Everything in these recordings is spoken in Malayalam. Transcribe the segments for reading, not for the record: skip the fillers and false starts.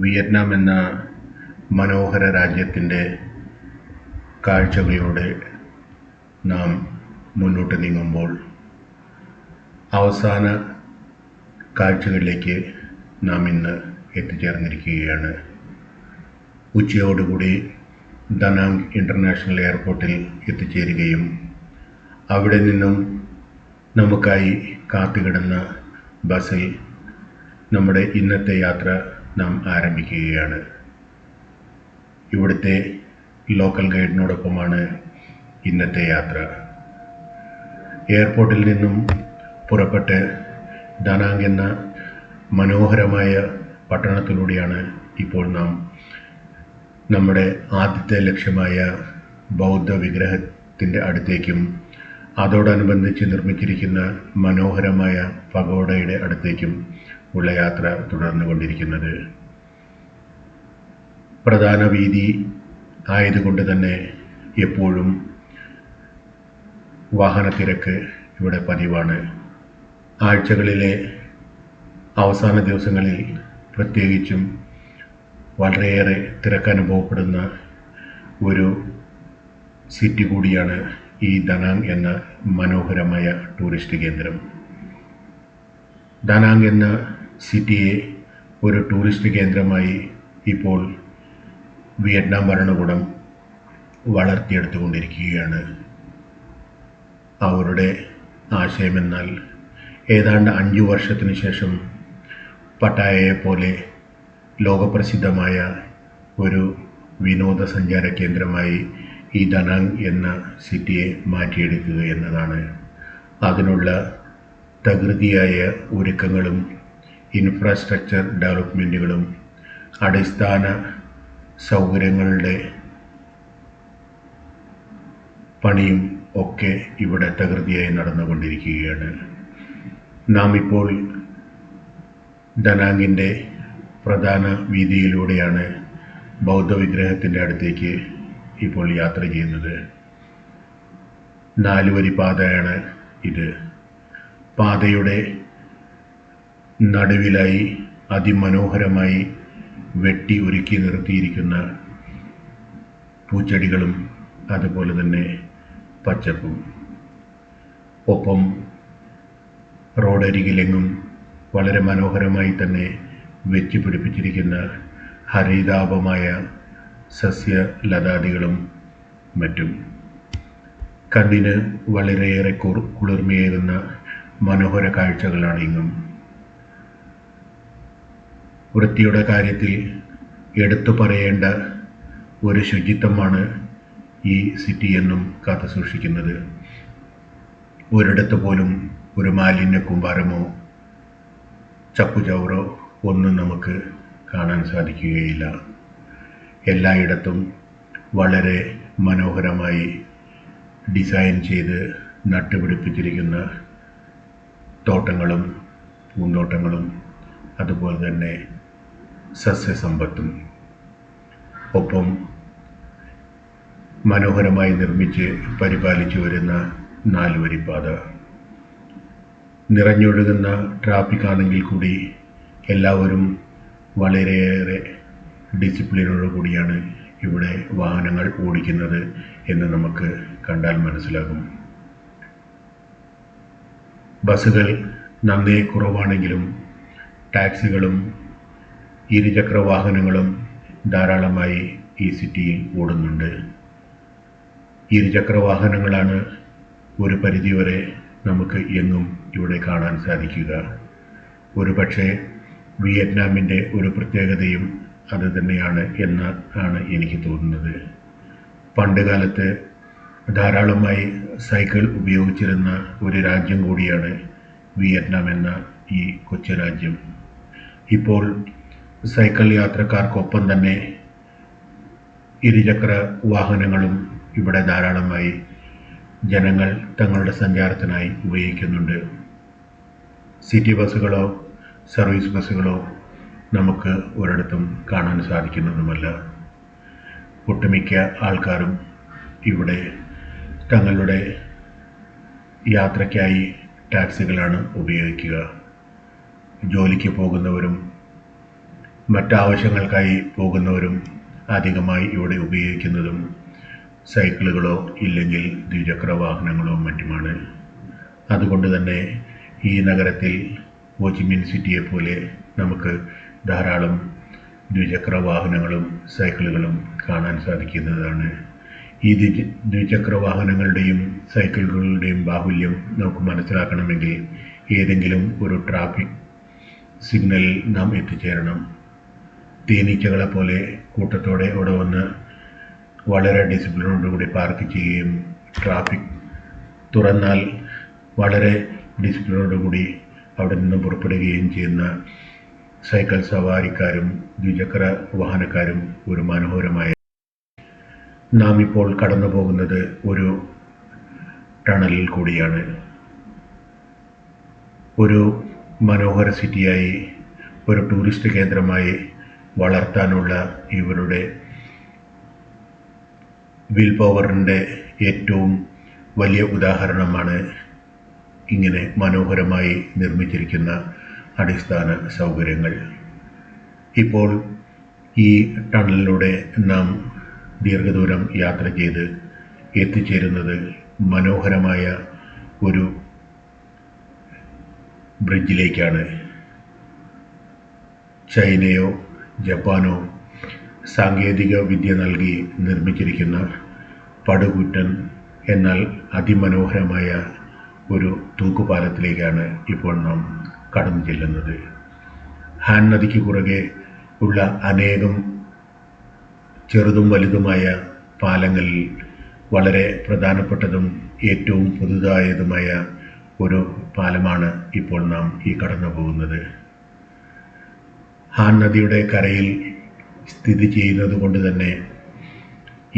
വിയറ്റ്നാം എന്ന മനോഹര രാജ്യത്തിൻ്റെ കാഴ്ചകളിലൂടെ നാം മുന്നോട്ട് നീങ്ങുമ്പോൾ അവസാന കാഴ്ചകളിലേക്ക് നാം ഇന്ന് എത്തിച്ചേർന്നിരിക്കുകയാണ്. ഉച്ചയോടുകൂടി ദനാങ് ഇൻ്റർനാഷണൽ എയർപോർട്ടിൽ എത്തിച്ചേരുകയും അവിടെ നിന്നും നമുക്കായി കാത്തുകിടന്ന ബസ്സിൽ നമ്മുടെ ഇന്നത്തെ യാത്ര നാം ആരംഭിക്കുകയാണ്. ഇവിടുത്തെ ലോക്കൽ ഗൈഡിനോടൊപ്പമാണ് ഇന്നത്തെ യാത്ര. എയർപോർട്ടിൽ നിന്നും പുറപ്പെട്ട് ദനാങ് എന്ന മനോഹരമായ പട്ടണത്തിലൂടെയാണ് ഇപ്പോൾ നാം നമ്മുടെ ആദ്യത്തെ ലക്ഷ്യമായ ബൗദ്ധ വിഗ്രഹത്തിൻ്റെ അടുത്തേക്കും അതോടനുബന്ധിച്ച് നിർമ്മിച്ചിരിക്കുന്ന മനോഹരമായ പഗോഡയുടെ അടുത്തേക്കും ഉള്ള യാത്ര തുടർന്നുകൊണ്ടിരിക്കുന്നത്. പ്രധാന വീതി ആയതുകൊണ്ട് തന്നെ എപ്പോഴും വാഹനത്തിരക്ക് ഇവിടെ പതിവാണ്. ആഴ്ചകളിലെ അവസാന ദിവസങ്ങളിൽ പ്രത്യേകിച്ചും വളരെയേറെ തിരക്കനുഭവപ്പെടുന്ന ഒരു സിറ്റി കൂടിയാണ് ഈ ദനാങ് എന്ന മനോഹരമായ ടൂറിസ്റ്റ് കേന്ദ്രം. ദനാങ് എന്ന സിറ്റിയെ ഒരു ടൂറിസ്റ്റ് കേന്ദ്രമായി ഇപ്പോൾ വിയറ്റ്നാം ഭരണകൂടം വളർത്തിയെടുത്തുകൊണ്ടിരിക്കുകയാണ്. അവരുടെ ആശയമെന്നാൽ ഏതാണ്ട് 5 വർഷത്തിന് ശേഷം പട്ടായയെ പോലെ ലോകപ്രസിദ്ധമായ ഒരു വിനോദസഞ്ചാര കേന്ദ്രമായി ഈ ദനാങ് എന്ന സിറ്റിയെ മാറ്റിയെടുക്കുക എന്നതാണ്. അതിനുള്ള തകൃതിയായ ഒരുക്കങ്ങളും ഇൻഫ്രാസ്ട്രക്ചർ ഡെവലപ്മെൻറ്റുകളും അടിസ്ഥാന സൗകര്യങ്ങളുടെ പണിയും ഒക്കെ ഇവിടെ തകൃതിയായി നടന്നുകൊണ്ടിരിക്കുകയാണ്. നാം ഇപ്പോൾ ദനാങ്ങിൻ്റെ പ്രധാന വീതിയിലൂടെയാണ് ബൗദ്ധ വിഗ്രഹത്തിൻ്റെ അടുത്തേക്ക് ഇപ്പോൾ യാത്ര ചെയ്യുന്നത്. 4 വരി പാതയാണ് ഇത്. പാതയുടെ നടുവിലായി അതിമനോഹരമായി വെട്ടി ഒരുക്കി നിർത്തിയിരിക്കുന്ന പൂച്ചെടികളും അതുപോലെ തന്നെ പച്ചപ്പും, ഒപ്പം റോഡരികിലെങ്ങും വളരെ മനോഹരമായി തന്നെ വെച്ച് പിടിപ്പിച്ചിരിക്കുന്ന ഹരിതാപമായ സസ്യലതാദികളും മറ്റും. കണ്ണിന് വളരെയേറെ കുളിർമയേകുന്ന മനോഹര കാഴ്ചകളാണ് ഇങ്ങും. വൃത്തിയുടെ കാര്യത്തിൽ എടുത്തു പറയേണ്ട ഒരു ശുചിത്വമാണ് ഈ സിറ്റി എന്നും കാത്തു സൂക്ഷിക്കുന്നത്. ഒരിടത്ത് പോലും ഒരു മാലിന്യ കൂമ്പാരമോ ചപ്പുചവറോ ഒന്നും നമുക്ക് കാണാൻ സാധിക്കുകയില്ല. എല്ലായിടത്തും വളരെ മനോഹരമായി ഡിസൈൻ ചെയ്ത് നട്ടുപിടിപ്പിച്ചിരിക്കുന്ന തോട്ടങ്ങളും പൂന്തോട്ടങ്ങളും അതുപോലെ തന്നെ സസ്യസമ്പത്തും, ഒപ്പം മനോഹരമായി നിർമ്മിച്ച് പരിപാലിച്ചു വരുന്ന 4 വരി പാത. നിറഞ്ഞൊഴുകുന്ന ട്രാഫിക് ആണെങ്കിൽ കൂടി എല്ലാവരും വളരെയേറെ ഡിസിപ്ലിനോടു കൂടിയാണ് ഇവിടെ വാഹനങ്ങൾ ഓടിക്കുന്നത് എന്ന് നമുക്ക് കണ്ടാൽ മനസ്സിലാകും. ബസ്സുകൾ നന്നേ കുറവാണെങ്കിലും ടാക്സികളും ഇരുചക്ര വാഹനങ്ങളും ധാരാളമായി ഈ സിറ്റിയിൽ ഓടുന്നുണ്ട്. ഇരുചക്ര വാഹനങ്ങളാണ് ഒരു പരിധിവരെ നമുക്ക് എങ്ങും ഇവിടെ കാണാൻ സാധിക്കുക. ഒരുപക്ഷെ വിയറ്റ്നാമിൻ്റെ ഒരു പ്രത്യേകതയും അത് തന്നെയാണ് എന്നാണ് എനിക്ക് തോന്നുന്നത്. പണ്ട് കാലത്ത് ധാരാളമായി സൈക്കിൾ ഉപയോഗിച്ചിരുന്ന ഒരു രാജ്യം കൂടിയാണ് വിയറ്റ്നാം എന്ന ഈ കൊച്ചു രാജ്യം. ഇപ്പോൾ സൈക്കിൾ യാത്രക്കാർക്കൊപ്പം തന്നെ ഇരുചക്ര വാഹനങ്ങളും ഇവിടെ ധാരാളമായി ജനങ്ങൾ തങ്ങളുടെ സഞ്ചാരത്തിനായി ഉപയോഗിക്കുന്നുണ്ട്. സിറ്റി ബസ്സുകളോ സർവീസ് ബസ്സുകളോ നമുക്ക് ഒരിടത്തും കാണാൻ സാധിക്കുന്നതുമല്ല. ഒട്ടുമിക്ക ആൾക്കാരും ഇവിടെ തങ്ങളുടെ യാത്രയ്ക്കായി ടാക്സികളാണ് ഉപയോഗിക്കുക. ജോലിക്ക് പോകുന്നവരും മറ്റാവശ്യങ്ങൾക്കായി പോകുന്നവരും അധികമായി ഇവിടെ ഉപയോഗിക്കുന്നതും സൈക്കിളുകളോ ഇല്ലെങ്കിൽ ദ്വിചക്ര വാഹനങ്ങളോ മറ്റുമാണ്. അതുകൊണ്ട് തന്നെ ഈ നഗരത്തിൽ ഹോച്ചിമിൻ സിറ്റിയെ പോലെ നമുക്ക് ധാരാളം ദ്വിചക്ര വാഹനങ്ങളും സൈക്കിളുകളും കാണാൻ സാധിക്കുന്നതാണ്. ഈ ദ്വിചക്ര വാഹനങ്ങളുടെയും സൈക്കിളുകളുടെയും ബാഹുല്യം നമുക്ക് മനസ്സിലാക്കണമെങ്കിൽ ഏതെങ്കിലും ഒരു ട്രാഫിക് സിഗ്നലിൽ നാം എത്തിച്ചേരണം. തേനീച്ചകളെ പോലെ കൂട്ടത്തോടെ അവിടെ വന്ന് വളരെ ഡിസിപ്ലിനോടുകൂടി പാർക്ക് ചെയ്യുകയും ട്രാഫിക് തുറന്നാൽ വളരെ ഡിസിപ്ലിനോടുകൂടി അവിടെ നിന്ന് പുറപ്പെടുകയും ചെയ്യുന്ന സൈക്കിൾ സവാരിക്കാരും ദ്വിചക്ര വാഹനക്കാരും ഒരു മനോഹരമായ. നാം ഇപ്പോൾ കടന്നു പോകുന്നത് ഒരു ടണലിൽ കൂടിയാണ്. ഒരു മനോഹര സിറ്റിയായി, ഒരു ടൂറിസ്റ്റ് കേന്ദ്രമായി വളർത്താനുള്ള ഇവരുടെ വിൽ പവറിൻ്റെ ഏറ്റവും വലിയ ഉദാഹരണമാണ് ഇങ്ങനെ മനോഹരമായി നിർമ്മിച്ചിരിക്കുന്ന അടിസ്ഥാന സൗകര്യങ്ങൾ. ഇപ്പോൾ ഈ ടണലിലൂടെ നാം ദീർഘദൂരം യാത്ര ചെയ്ത് എത്തിച്ചേരുന്നത് മനോഹരമായ ഒരു ബ്രിഡ്ജിലേക്കാണ്. ചൈനയോ ജപ്പാനോ സാങ്കേതിക വിദ്യ നൽകി നിർമ്മിച്ചിരിക്കുന്ന പടുകൂറ്റൻ എന്നാൽ അതിമനോഹരമായ ഒരു തൂക്കുപാലത്തിലേക്കാണ് ഇപ്പോൾ നാം കടന്നു ചെല്ലുന്നത്. ഹാൻ നദിക്ക് കുറുകെ ഉള്ള അനേകം ചെറുതും വലുതുമായ പാലങ്ങളിൽ വളരെ പ്രധാനപ്പെട്ടതും ഏറ്റവും പുതുതായതുമായ ഒരു പാലമാണ് ഇപ്പോൾ നാം ഈ കടന്നു പോകുന്നത്. ഹാൻ നദിയുടെ കരയിൽ സ്ഥിതി ചെയ്യുന്നത് കൊണ്ട് തന്നെ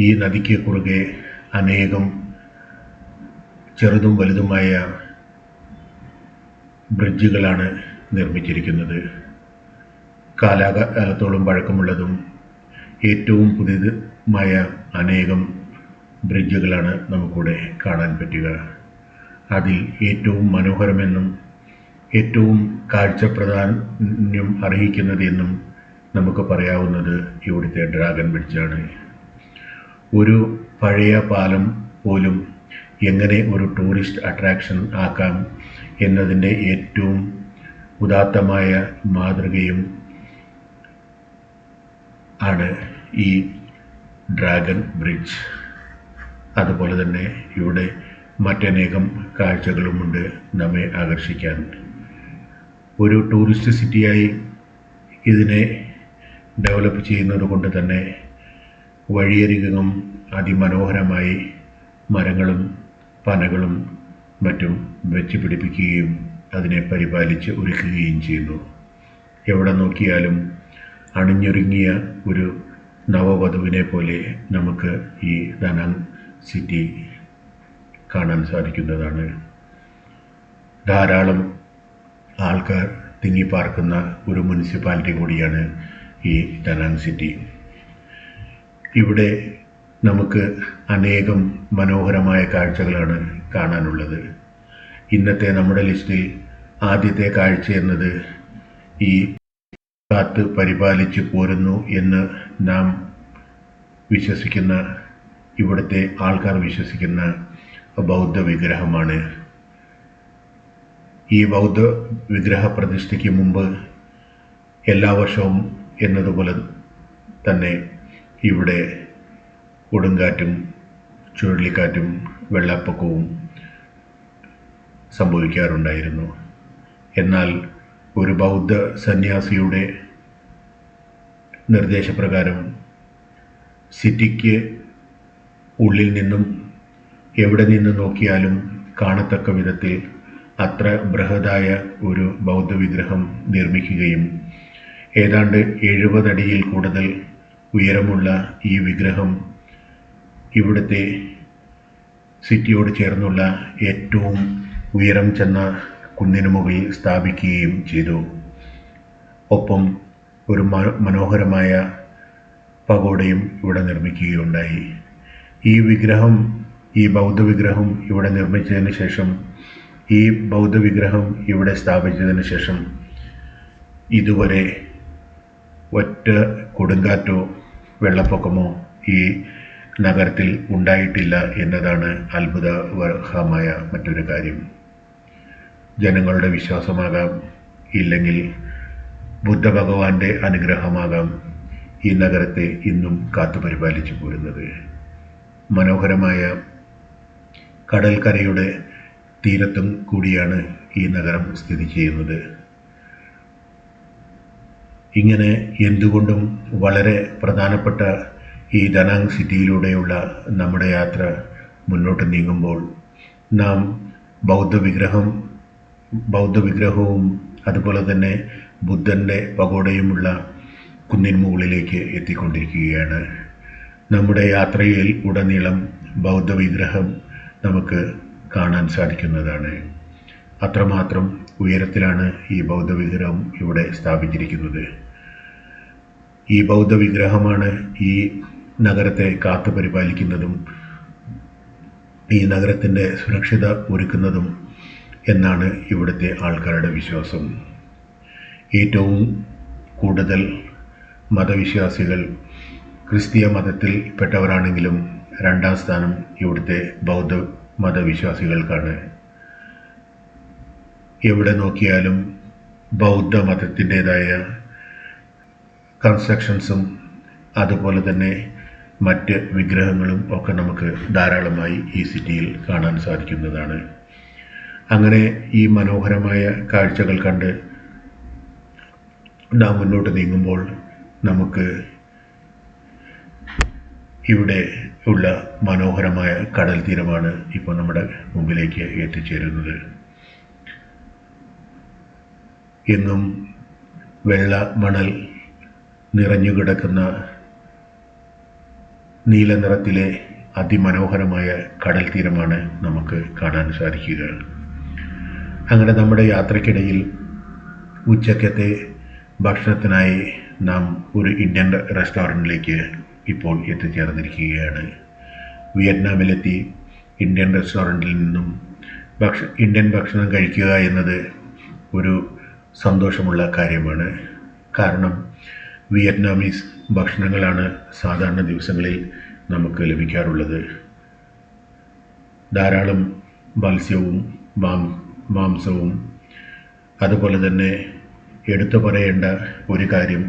ഈ നദിക്ക് കുറുകെ അനേകം ചെറുതും വലുതുമായ ബ്രിഡ്ജുകളാണ് നിർമ്മിച്ചിരിക്കുന്നത്. കാലാകാലത്തോളം പഴക്കമുള്ളതും ഏറ്റവും പുതിയതുമായ അനേകം ബ്രിഡ്ജുകളാണ് നമുക്കിവിടെ കാണാൻ പറ്റുക. അതിൽ ഏറ്റവും മനോഹരമെന്നും ഏറ്റവും കാഴ്ചപ്രാധാന്യം അർഹിക്കുന്നതെന്നും നമുക്ക് പറയാവുന്നത് ഇവിടുത്തെ ഡ്രാഗൺ ബ്രിഡ്ജാണ്. ഒരു പഴയ പാലം പോലും എങ്ങനെ ഒരു ടൂറിസ്റ്റ് അട്രാക്ഷൻ ആക്കാം എന്നതിൻ്റെ ഏറ്റവും ഉദാത്തമായ മാതൃകയും ആണ് ഈ ഡ്രാഗൺ ബ്രിഡ്ജ്. അതുപോലെ തന്നെ ഇവിടെ മറ്റനേകം കാഴ്ചകളുമുണ്ട് നമ്മെ ആകർഷിക്കാൻ. ഒരു ടൂറിസ്റ്റ് സിറ്റിയായി ഇതിനെ ഡെവലപ്പ് ചെയ്യുന്നത് കൊണ്ട് തന്നെ വഴിയരികം അതിമനോഹരമായി മരങ്ങളും പനകളും മറ്റും വെച്ച് പിടിപ്പിക്കുകയും അതിനെ പരിപാലിച്ച് ഒരുക്കുകയും ചെയ്യുന്നു. എവിടെ നോക്കിയാലും അണിഞ്ഞൊരുങ്ങിയ ഒരു നവവധുവിനെ പോലെ നമുക്ക് ഈ ദനാങ് സിറ്റി കാണാൻ സാധിക്കുന്നതാണ്. ധാരാളം ആൾക്കാർ തിങ്ങിപ്പാർക്കുന്ന ഒരു മുനിസിപ്പാലിറ്റി കൂടിയാണ് ഈ ദനാങ് സിറ്റി. ഇവിടെ നമുക്ക് അനേകം മനോഹരമായ കാഴ്ചകളാണ് കാണാനുള്ളത്. ഇന്നത്തെ നമ്മുടെ ലിസ്റ്റിൽ ആദ്യത്തെ കാഴ്ച എന്നത് ഈ കാത്ത് പരിപാലിച്ച് പോരുന്നു എന്ന് നാം വിശ്വസിക്കുന്ന, ഇവിടുത്തെ ആൾക്കാർ വിശ്വസിക്കുന്ന ബൗദ്ധ വിഗ്രഹമാണ്. ഈ ബൗദ്ധ വിഗ്രഹ പ്രതിഷ്ഠയ്ക്ക് മുമ്പ് എല്ലാ വർഷവും എന്നതുപോലെ തന്നെ ഇവിടെ കൊടുങ്കാറ്റും ചുഴലിക്കാറ്റും വെള്ളപ്പൊക്കവും സംഭവിക്കാറുണ്ടായിരുന്നു. എന്നാൽ ഒരു ബൗദ്ധ സന്യാസിയുടെ നിർദ്ദേശപ്രകാരം സിറ്റിക്ക് ഉള്ളിൽ നിന്നും എവിടെ നിന്ന് നോക്കിയാലും കാണത്തക്ക വിധത്തിൽ അത്ര ബൃഹതായ ഒരു ബൗദ്ധ വിഗ്രഹം നിർമ്മിക്കുകയും ഏതാണ്ട് 70 അടിയിൽ കൂടുതൽ ഉയരമുള്ള ഈ വിഗ്രഹം ഇവിടുത്തെ സിറ്റിയോട് ചേർന്നുള്ള ഏറ്റവും ഉയരം ചെന്ന കുന്നിനു മുകളിൽ സ്ഥാപിക്കുകയും ചെയ്തു. ഒപ്പം ഒരു മനോഹരമായ പഗോഡയും ഇവിടെ നിർമ്മിക്കുകയുണ്ടായി. ഈ ബൗദ്ധ വിഗ്രഹം ഇവിടെ നിർമ്മിച്ചതിന് ശേഷം, ഈ ബൗദ്ധ വിഗ്രഹം ഇവിടെ സ്ഥാപിച്ചതിന് ശേഷം ഇതുവരെ ഒറ്റ കൊടുങ്കാറ്റോ വെള്ളപ്പൊക്കമോ ഈ നഗരത്തിൽ ഉണ്ടായിട്ടില്ല എന്നതാണ് അത്ഭുതകരമായ മറ്റൊരു കാര്യം. ജനങ്ങളുടെ വിശ്വാസമാകാം, ഇല്ലെങ്കിൽ ബുദ്ധഭഗവാന്റെ അനുഗ്രഹമാകാം ഈ നഗരത്തെ ഇന്നും കാത്തുപരിപാലിച്ചു പോരുന്നത്. മനോഹരമായ കടൽക്കരയുടെ തീരത്തും കൂടിയാണ് ഈ നഗരം സ്ഥിതി ചെയ്യുന്നത്. ഇങ്ങനെ എന്തുകൊണ്ടും വളരെ പ്രധാനപ്പെട്ട ഈ ദനാങ് സിറ്റിയിലൂടെയുള്ള നമ്മുടെ യാത്ര മുന്നോട്ട് നീങ്ങുമ്പോൾ നാം ബൗദ്ധവിഗ്രഹവും അതുപോലെ തന്നെ ബുദ്ധൻ്റെ പഗോഡയുമുള്ള കുന്നിൻ മുകളിലേക്ക് എത്തിക്കൊണ്ടിരിക്കുകയാണ്. നമ്മുടെ യാത്രയിൽ ഉടനീളം ബൗദ്ധവിഗ്രഹം നമുക്ക് കാണാൻ സാധിക്കുന്നതാണ്. അത്രമാത്രം ഉയരത്തിലാണ് ഈ ബൗദ്ധവിഗ്രഹം ഇവിടെ സ്ഥാപിച്ചിരിക്കുന്നത്. ഈ ബൗദ്ധവിഗ്രഹമാണ് ഈ നഗരത്തെ കാത്തു പരിപാലിക്കുന്നതും ഈ നഗരത്തിൻ്റെ സുരക്ഷിത ഒരുക്കുന്നതും എന്നാണ് ഇവിടുത്തെ ആൾക്കാരുടെ വിശ്വാസം. ഏറ്റവും കൂടുതൽ മതവിശ്വാസികൾ ക്രിസ്തീയ മതത്തിൽ പെട്ടവരാണെങ്കിലും രണ്ടാം സ്ഥാനം ഇവിടുത്തെ ബൗദ്ധ മതവിശ്വാസികൾക്കാണ്. എവിടെ നോക്കിയാലും ബൗദ്ധ മതത്തിൻ്റെതായ കൺസ്ട്രക്ഷൻസും അതുപോലെ തന്നെ മറ്റ് വിഗ്രഹങ്ങളും ഒക്കെ നമുക്ക് ധാരാളമായി ഈ സിറ്റിയിൽ കാണാൻ സാധിക്കുന്നതാണ്. അങ്ങനെ ഈ മനോഹരമായ കാഴ്ചകൾ കണ്ട് നാം മുന്നോട്ട് നീങ്ങുമ്പോൾ നമുക്ക് ഇവിടെ ഉള്ള മനോഹരമായ കടൽ തീരമാണ് ഇപ്പോൾ നമ്മുടെ മുമ്പിലേക്ക് എത്തിച്ചേരുന്നത്. എങ്ങും വെള്ള മണൽ നിറഞ്ഞു കിടക്കുന്ന നീല നിറത്തിലെ അതിമനോഹരമായ കടൽ തീരമാണ് നമുക്ക് കാണാൻ സാധിക്കുക. അങ്ങനെ നമ്മുടെ യാത്രക്കിടയിൽ ഉച്ചക്കത്തെ ഭക്ഷണത്തിനായി നാം ഒരു ഇന്ത്യൻ റെസ്റ്റോറൻറ്റിലേക്ക് ഇപ്പോൾ എത്തിച്ചേർന്നിരിക്കുകയാണ്. വിയറ്റ്നാമിലെത്തി ഇന്ത്യൻ റെസ്റ്റോറൻറ്റിൽ നിന്നും ഇന്ത്യൻ ഭക്ഷണം കഴിക്കുക എന്നത് ഒരു സന്തോഷമുള്ള കാര്യമാണ്. കാരണം വിയറ്റ്നാമീസ് ഭക്ഷണങ്ങളാണ് സാധാരണ ദിവസങ്ങളിൽ നമുക്ക് ലഭിക്കാറുള്ളത്. ധാരാളം മത്സ്യവും മാംസവും അതുപോലെ തന്നെ എടുത്തു പറയേണ്ട ഒരു കാര്യം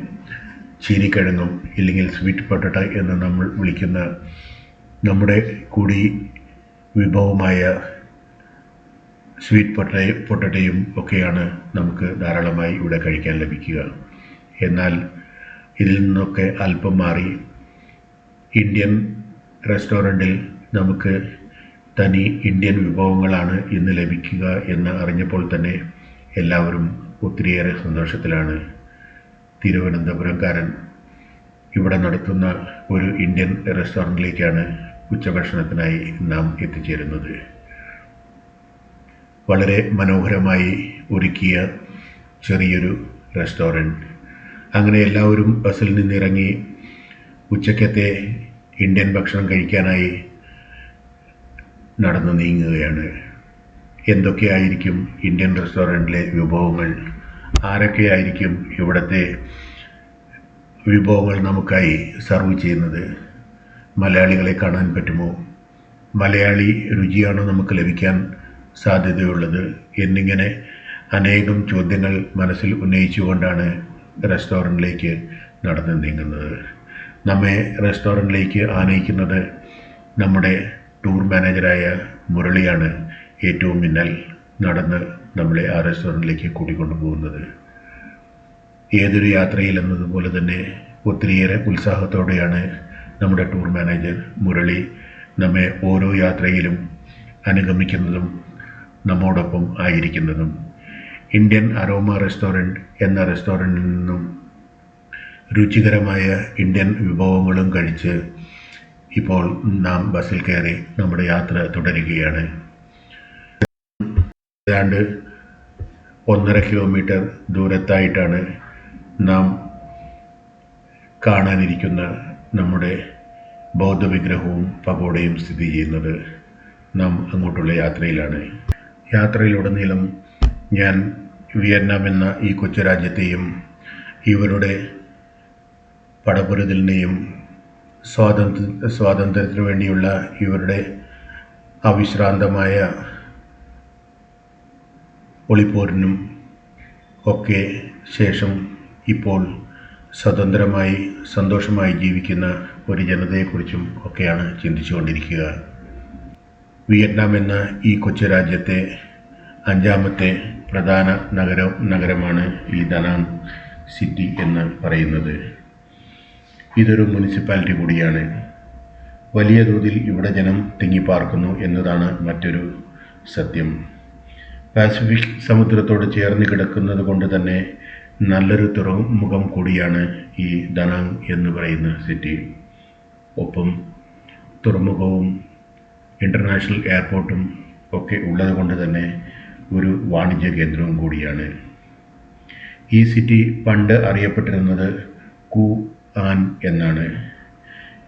ചീനിക്കിഴങ്ങും ഇല്ലെങ്കിൽ സ്വീറ്റ് പൊട്ടറ്റോ എന്ന് നമ്മൾ വിളിക്കുന്ന നമ്മുടെ കൂടി വിഭവമായ സ്വീറ്റ് പൊട്ടറ്റയും ഒക്കെയാണ് നമുക്ക് ധാരാളമായി ഇവിടെ കഴിക്കാൻ ലഭിക്കുക. എന്നാൽ ഇതിൽ നിന്നൊക്കെ അല്പം മാറി ഇന്ത്യൻ റെസ്റ്റോറൻറ്റിൽ നമുക്ക് തനി ഇന്ത്യൻ വിഭവങ്ങളാണ് ഇന്ന് ലഭിക്കുക എന്ന് അറിഞ്ഞപ്പോൾ തന്നെ എല്ലാവരും ഒത്തിരിയേറെ സന്തോഷത്തിലാണ്. തിരുവനന്തപുരംകാരൻ ഇവിടെ നടത്തുന്ന ഒരു ഇന്ത്യൻ റെസ്റ്റോറൻറ്റിലേക്കാണ് ഉച്ചഭക്ഷണത്തിനായി നാം എത്തിച്ചേരുന്നത്. വളരെ മനോഹരമായി ഒരുക്കിയ ചെറിയൊരു റെസ്റ്റോറൻറ്റ്. അങ്ങനെ എല്ലാവരും ബസ്സിൽ നിന്നിറങ്ങി ഉച്ചക്കത്തെ ഇന്ത്യൻ ഭക്ഷണം കഴിക്കാനായി നടന്നു നീങ്ങുകയാണ്. എന്തൊക്കെയായിരിക്കും ഇന്ത്യൻ റെസ്റ്റോറൻറ്റിലെ വിഭവങ്ങൾ? ആരൊക്കെയായിരിക്കും ഇവിടുത്തെ വിഭവങ്ങൾ നമുക്കായി സർവ് ചെയ്യുന്നത്? മലയാളികളെ കാണാൻ പറ്റുമോ? മലയാളി രുചിയാണോ നമുക്ക് ലഭിക്കാൻ സാധ്യതയുള്ളത്? എന്നിങ്ങനെ അനേകം ചോദ്യങ്ങൾ മനസ്സിൽ ഉന്നയിച്ചുകൊണ്ടാണ് റെസ്റ്റോറൻറ്റിലേക്ക് നടന്നു നീങ്ങുന്നത്. നമ്മെ റെസ്റ്റോറൻറ്റിലേക്ക് ആനയിക്കുന്നത് നമ്മുടെ ടൂർ മാനേജറായ മുരളിയാണ്. ഏറ്റവും മുന്നിൽ നടന്ന് നമ്മളെ ആ റെസ്റ്റോറൻറ്റിലേക്ക് കൂട്ടിക്കൊണ്ടു പോകുന്നത്. ഏതൊരു യാത്രയിൽ എന്നതുപോലെ തന്നെ ഒത്തിരിയേറെ ഉത്സാഹത്തോടെയാണ് നമ്മുടെ ടൂർ മാനേജർ മുരളി നമ്മെ ഓരോ യാത്രയിലും അനുഗമിക്കുന്നതും നമ്മോടൊപ്പം ആയിരിക്കുന്നതും. ഇന്ത്യൻ അരോമ റെസ്റ്റോറൻറ്റ് എന്ന റെസ്റ്റോറൻറ്റിൽ നിന്നും രുചികരമായ ഇന്ത്യൻ വിഭവങ്ങളും കഴിച്ച് ഇപ്പോൾ നാം ബസ്സിൽ കയറി നമ്മുടെ യാത്ര തുടരുകയാണ്. ഏതാണ്ട് 1.5 കിലോമീറ്റർ ദൂരത്തായിട്ടാണ് നാം കാണാനിരിക്കുന്ന നമ്മുടെ ബൗദ്ധവിഗ്രഹവും പഗോഡയും സ്ഥിതി ചെയ്യുന്നത്. നാം അങ്ങോട്ടുള്ള യാത്രയിലാണ്. യാത്രയിലുടനീളം ഞാൻ വിയറ്റ്നാം എന്ന ഈ കൊച്ചു രാജ്യത്തെയും ഇവരുടെ പടപൊരുതലിനെയും സ്വാതന്ത്ര്യത്തിനു വേണ്ടിയുള്ള ഇവരുടെ അവിശ്രാന്തമായ ഒളിപ്പോരിനും ഒക്കെ ശേഷം ഇപ്പോൾ സ്വതന്ത്രമായി സന്തോഷമായി ജീവിക്കുന്ന ഒരു ജനതയെക്കുറിച്ചും ഒക്കെയാണ് ചിന്തിച്ചുകൊണ്ടിരിക്കുക. വിയറ്റ്നാം എന്ന ഈ കൊച്ചു രാജ്യത്തെ 5ാമത്തെ പ്രധാന നഗരമാണ് ഈ ദനാങ് സിറ്റി എന്ന് പറയുന്നത്. ഇതൊരു മുനിസിപ്പാലിറ്റി കൂടിയാണ്. വലിയ തോതിൽ ഇവിടെ ജനം തിങ്ങിപ്പാർക്കുന്നു എന്നതാണ് മറ്റൊരു സത്യം. പസഫിക് സമുദ്രത്തോട് ചേർന്ന് കിടക്കുന്നത് കൊണ്ട് തന്നെ നല്ലൊരു തുറമുഖം കൂടിയാണ് ഈ ദനാങ് എന്ന് പറയുന്ന സിറ്റി. ഒപ്പം തുറമുഖവും ഇൻ്റർനാഷണൽ എയർപോർട്ടും ഒക്കെ ഉള്ളത് കൊണ്ട് തന്നെ ഒരു വാണിജ്യ കേന്ദ്രവും കൂടിയാണ്. ഈ സിറ്റി പണ്ട് അറിയപ്പെട്ടിരുന്നത് കു ആൻ എന്നാണ്.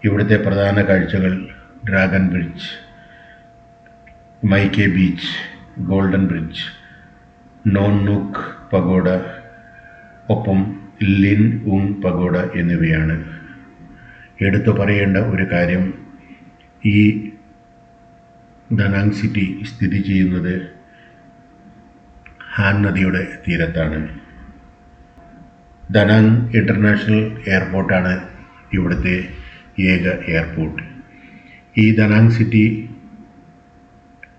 ഇവിടുത്തെ പ്രധാന കാഴ്ചകൾ dragon bridge, My Khe beach, golden bridge, Non Nuoc pagoda, ഒപ്പം ലിൻ ഉങ് പഗോഡ എന്നിവയാണ്. എടുത്തു പറയേണ്ട ഒരു കാര്യം, ഈ ദനാങ് സിറ്റി സ്ഥിതി ചെയ്യുന്നത് ഹാൻ നദിയുടെ തീരത്താണ്. ദനാങ് ഇൻ്റർനാഷണൽ എയർപോർട്ടാണ് ഇവിടുത്തെ ഏക എയർപോർട്ട്. ഈ ദനാങ് സിറ്റി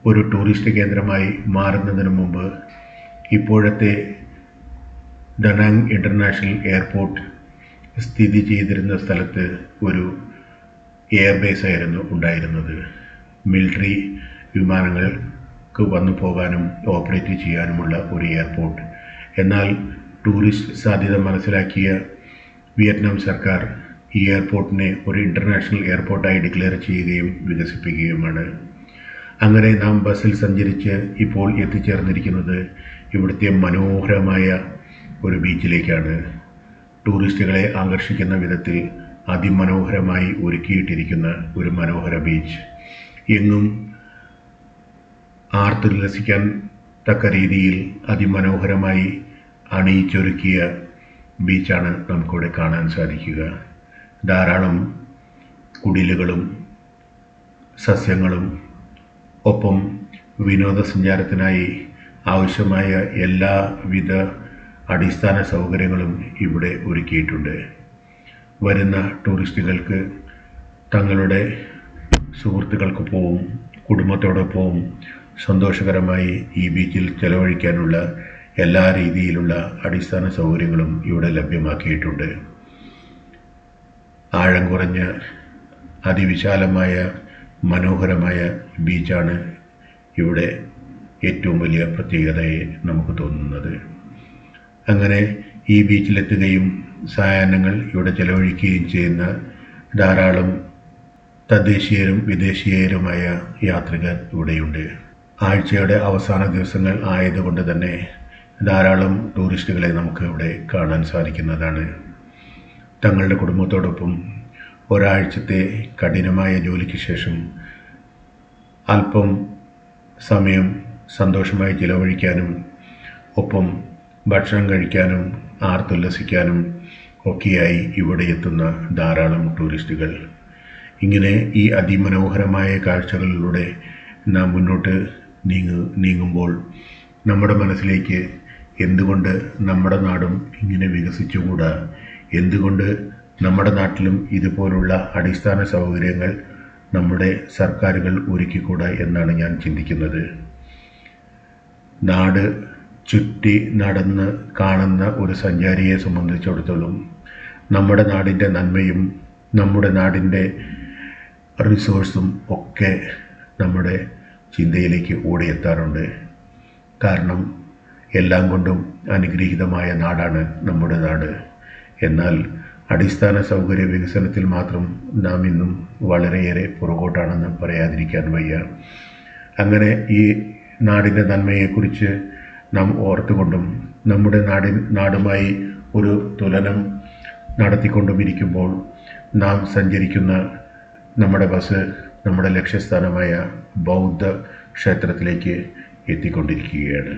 ഒരു ടൂറിസ്റ്റ് കേന്ദ്രമായി മാറുന്നതിന് മുമ്പ് ഇപ്പോഴത്തെ ദനാങ് ഇൻ്റർനാഷണൽ എയർപോർട്ട് സ്ഥിതി ചെയ്തിരുന്ന സ്ഥലത്ത് ഒരു എയർബേസ് ആയിരുന്നു ഉണ്ടായിരുന്നത്. മിലിറ്ററി വിമാനങ്ങൾക്ക് വന്നു പോകാനും ഓപ്പറേറ്റ് ചെയ്യാനുമുള്ള ഒരു എയർപോർട്ട്. എന്നാൽ ടൂറിസ്റ്റ് സാധ്യത മനസ്സിലാക്കിയ വിയറ്റ്നാം സർക്കാർ ഈ എയർപോർട്ടിനെ ഒരു ഇൻ്റർനാഷണൽ എയർപോർട്ടായി ഡിക്ലെയർ ചെയ്യുകയും വികസിപ്പിക്കുകയുമാണ്. അങ്ങനെ നാം ബസ്സിൽ സഞ്ചരിച്ച് ഇപ്പോൾ എത്തിച്ചേർന്നിരിക്കുന്നത് ഇവിടുത്തെ മനോഹരമായ ഒരു ബീച്ചിലേക്കാണ്. ടൂറിസ്റ്റുകളെ ആകർഷിക്കുന്ന വിധത്തിൽ അതിമനോഹരമായി ഒരുക്കിയിട്ടിരിക്കുന്ന ഒരു മനോഹര ബീച്ച്. എങ്ങും ആർത്തുല്ലസിക്കാൻ തക്ക രീതിയിൽ അതിമനോഹരമായി അണിയിച്ചൊരുക്കിയ ബീച്ചാണ് നമുക്കിവിടെ കാണാൻ സാധിക്കുക. ധാരാളം കുടിലുകളും സസ്യങ്ങളും ഒപ്പം വിനോദസഞ്ചാരത്തിനായി ആവശ്യമായ എല്ലാവിധ അടിസ്ഥാന സൗകര്യങ്ങളും ഇവിടെ ഒരുക്കിയിട്ടുണ്ട്. വരുന്ന ടൂറിസ്റ്റുകൾക്ക് തങ്ങളുടെ സുഹൃത്തുക്കൾക്കൊപ്പവും കുടുംബത്തോടൊപ്പവും സന്തോഷകരമായി ഈ ബീച്ചിൽ ചെലവഴിക്കാനുള്ള എല്ലാ രീതിയിലുള്ള അടിസ്ഥാന സൗകര്യങ്ങളും ഇവിടെ ലഭ്യമാക്കിയിട്ടുണ്ട്. ആഴം കുറഞ്ഞ അതിവിശാലമായ മനോഹരമായ ബീച്ചാണ് ഇവിടെ ഏറ്റവും വലിയ പ്രത്യേകതയെ നമുക്ക് തോന്നുന്നത്. അങ്ങനെ ഈ ബീച്ചിലെത്തുകയും സായാഹ്നങ്ങൾ ഇവിടെ ചെലവഴിക്കുകയും ചെയ്യുന്ന ധാരാളം തദ്ദേശീയരും വിദേശീയരുമായ യാത്രികർ ഇവിടെയുണ്ട്. ആഴ്ചയുടെ അവസാന ദിവസങ്ങൾ ആയതുകൊണ്ട് തന്നെ ധാരാളം ടൂറിസ്റ്റുകളെ നമുക്ക് ഇവിടെ കാണാൻ സാധിക്കുന്നതാണ്. തങ്ങളുടെ കുടുംബത്തോടൊപ്പം ഒരാഴ്ചത്തെ കഠിനമായ ജോലിക്ക് ശേഷം അല്പം സമയം സന്തോഷമായി ചിലവഴിക്കാനും ഒപ്പം ഭക്ഷണം കഴിക്കാനും ആർത്തുല്ലസിക്കാനും ഒക്കെയായി ഇവിടെ എത്തുന്ന ധാരാളം ടൂറിസ്റ്റുകൾ. ഇങ്ങനെ ഈ അതിമനോഹരമായ കാഴ്ചകളിലൂടെ നാം മുന്നോട്ട് നീങ്ങുമ്പോൾ നമ്മുടെ മനസ്സിലേക്ക് എന്തുകൊണ്ട് നമ്മുടെ നാടും ഇങ്ങനെ വികസിച്ചുകൂടാ, എന്തുകൊണ്ട് നമ്മുടെ നാട്ടിലും ഇതുപോലുള്ള അടിസ്ഥാന സൗകര്യങ്ങൾ നമ്മുടെ സർക്കാരുകൾ ഒരുക്കിക്കൂടാ എന്നാണ് ഞാൻ ചിന്തിക്കുന്നത്. നാട് ചുറ്റി നടന്ന് കാണുന്ന ഒരു സഞ്ചാരിയെ സംബന്ധിച്ചിടത്തോളം നമ്മുടെ നാടിൻ്റെ നന്മയും നമ്മുടെ നാടിൻ്റെ റിസോഴ്സും ഒക്കെ നമ്മുടെ ചിന്തയിലേക്ക് ഓടിയെത്താറുണ്ട്. കാരണം എല്ലാം കൊണ്ടും അനുഗ്രഹീതമായ നാടാണ് നമ്മുടെ നാട്. എന്നാൽ അടിസ്ഥാന സൗകര്യ വികസനത്തിൽ മാത്രം നാം ഇന്നും വളരെയേറെ പുറകോട്ടാണെന്ന് പറയാതിരിക്കാൻ വയ്യ. അങ്ങനെ ഈ നാടിൻ്റെ നന്മയെക്കുറിച്ച് നാം ഓർത്തുകൊണ്ടും നമ്മുടെ നാടുമായി ഒരു തുലനം നടത്തിക്കൊണ്ടുമിരിക്കുമ്പോൾ നാം സഞ്ചരിക്കുന്ന നമ്മുടെ ബസ് നമ്മുടെ ലക്ഷ്യസ്ഥാനമായ ബൗദ്ധ ക്ഷേത്രത്തിലേക്ക് എത്തിക്കൊണ്ടിരിക്കുകയാണ്.